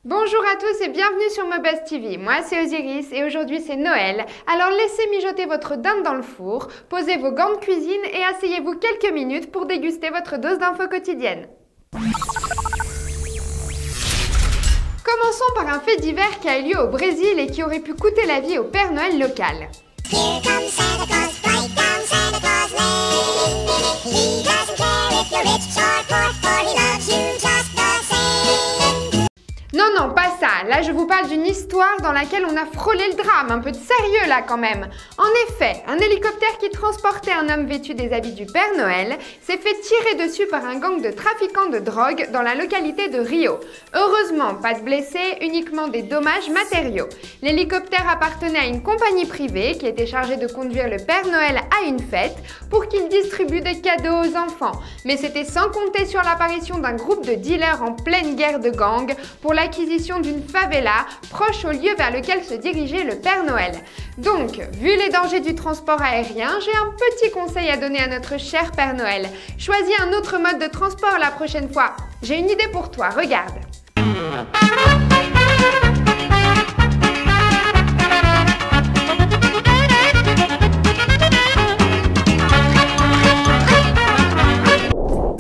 Bonjour à tous et bienvenue sur Mobuzz TV. Moi c'est Osiris et aujourd'hui c'est Noël. Alors laissez mijoter votre dinde dans le four, posez vos gants de cuisine et asseyez-vous quelques minutes pour déguster votre dose d'infos quotidienne. Commençons par un fait divers qui a eu lieu au Brésil et qui aurait pu coûter la vie au Père Noël local. Here comes Santa Claus, right down Santa Claus Lane. He doesn't care if you're rich or poor, for he loves you just the same. Non, pas ça. Là, je vous parle d'une histoire dans laquelle on a frôlé le drame. Un peu de sérieux, là, quand même. En effet, un hélicoptère qui transportait un homme vêtu des habits du Père Noël s'est fait tirer dessus par un gang de trafiquants de drogue dans la localité de Rio. Heureusement, pas de blessés, uniquement des dommages matériaux. L'hélicoptère appartenait à une compagnie privée qui était chargée de conduire le Père Noël à une fête pour qu'il distribue des cadeaux aux enfants. Mais c'était sans compter sur l'apparition d'un groupe de dealers en pleine guerre de gang pour l'acquisition d'une favela proche au lieu vers lequel se dirigeait le Père Noël. Donc, vu les dangers du transport aérien, j'ai un petit conseil à donner à notre cher Père Noël. Choisis un autre mode de transport la prochaine fois. J'ai une idée pour toi, regarde.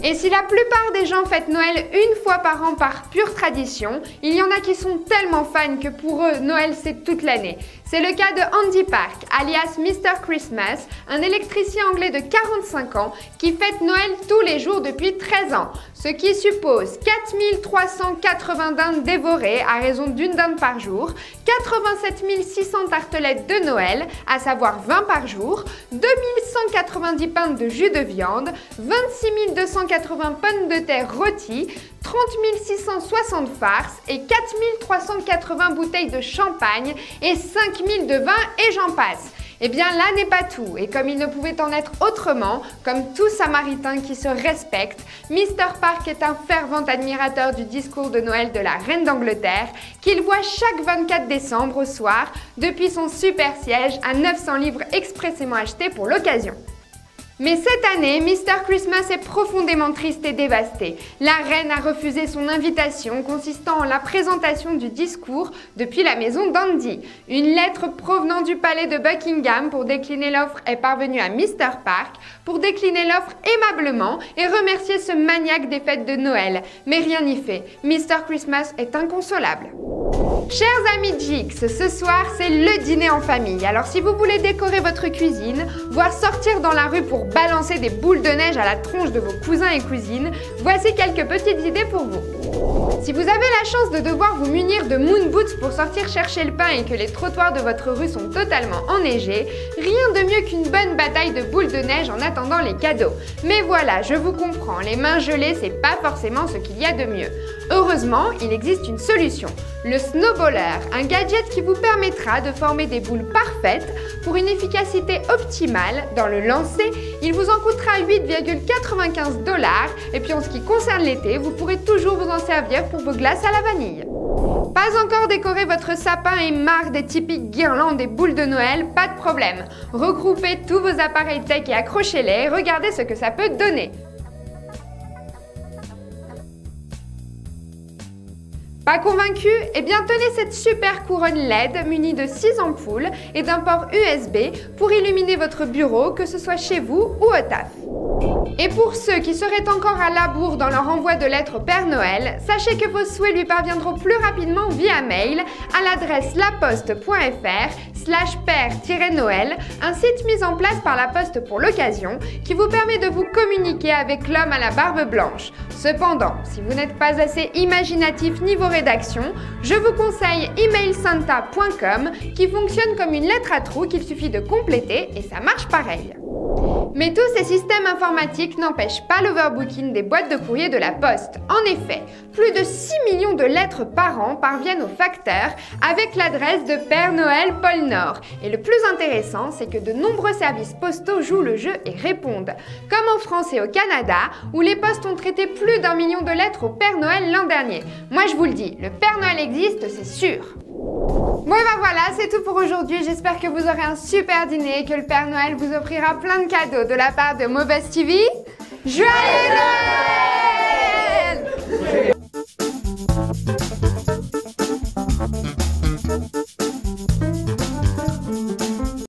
Et si la plupart des gens fêtent Noël une fois par an par pure tradition, il y en a qui sont tellement fans que pour eux, Noël c'est toute l'année. C'est le cas de Andy Park, alias Mr. Christmas, un électricien anglais de 45 ans qui fête Noël tous les jours depuis 13 ans, ce qui suppose 4380 dindes dévorées à raison d'une dinde par jour, 87 600 tartelettes de Noël, à savoir 20 par jour, 2190 pintes de jus de viande, 26 280 pommes de terre rôties, 30 660 farces et 4 380 bouteilles de champagne et 5 000 de vin et j'en passe. Eh bien là n'est pas tout, et comme il ne pouvait en être autrement, comme tout Samaritain qui se respecte, Mr. Park est un fervent admirateur du discours de Noël de la Reine d'Angleterre qu'il voit chaque 24 décembre au soir depuis son super siège à 900 livres expressément achetés pour l'occasion. Mais cette année, Mr. Christmas est profondément triste et dévasté. La reine a refusé son invitation consistant en la présentation du discours depuis la maison d'Andy. Une lettre provenant du palais de Buckingham pour décliner l'offre est parvenue à Mr. Park pour décliner l'offre aimablement et remercier ce maniaque des fêtes de Noël. Mais rien n'y fait, Mr. Christmas est inconsolable. Chers amis Jix, ce soir c'est le dîner en famille. Alors si vous voulez décorer votre cuisine, voire sortir dans la rue pour balancer des boules de neige à la tronche de vos cousins et cousines, voici quelques petites idées pour vous. Si vous avez la chance de devoir vous munir de moon boots pour sortir chercher le pain et que les trottoirs de votre rue sont totalement enneigés, rien de mieux qu'une bonne bataille de boules de neige en attendant les cadeaux. Mais voilà, je vous comprends, les mains gelées c'est pas forcément ce qu'il y a de mieux. Heureusement, il existe une solution. Le snowballer, un gadget qui vous permettra de former des boules parfaites pour une efficacité optimale. Dans le lancer, il vous en coûtera 8,95 $. Et puis en ce qui concerne l'été, vous pourrez toujours vous en servir pour vos glaces à la vanille. Pas encore décoré votre sapin et marre des typiques guirlandes et boules de Noël? Pas de problème. Regroupez tous vos appareils tech et accrochez-les et regardez ce que ça peut donner. Pas convaincu? Eh bien tenez cette super couronne LED munie de 6 ampoules et d'un port USB pour illuminer votre bureau, que ce soit chez vous ou au taf. Et pour ceux qui seraient encore à la bourre dans leur envoi de lettres au Père Noël, sachez que vos souhaits lui parviendront plus rapidement via mail à l'adresse laposte.fr/père-noël, un site mis en place par la Poste pour l'occasion qui vous permet de vous communiquer avec l'homme à la barbe blanche. Cependant, si vous n'êtes pas assez imaginatif niveau rédaction, je vous conseille emailsanta.com qui fonctionne comme une lettre à trous qu'il suffit de compléter et ça marche pareil. Mais tous ces systèmes informatiques n'empêchent pas l'overbooking des boîtes de courrier de la Poste. En effet, plus de 6 millions de lettres par an parviennent aux facteurs avec l'adresse de Père Noël Pôle Nord. Et le plus intéressant, c'est que de nombreux services postaux jouent le jeu et répondent. Comme en France et au Canada, où les postes ont traité plus d'1 million de lettres au Père Noël l'an dernier. Moi je vous le dis, le Père Noël existe, c'est sûr. Bon et ben voilà, c'est tout pour aujourd'hui. J'espère que vous aurez un super dîner et que le Père Noël vous offrira plein de cadeaux de la part de Mobuzz TV. Joyeux Noël!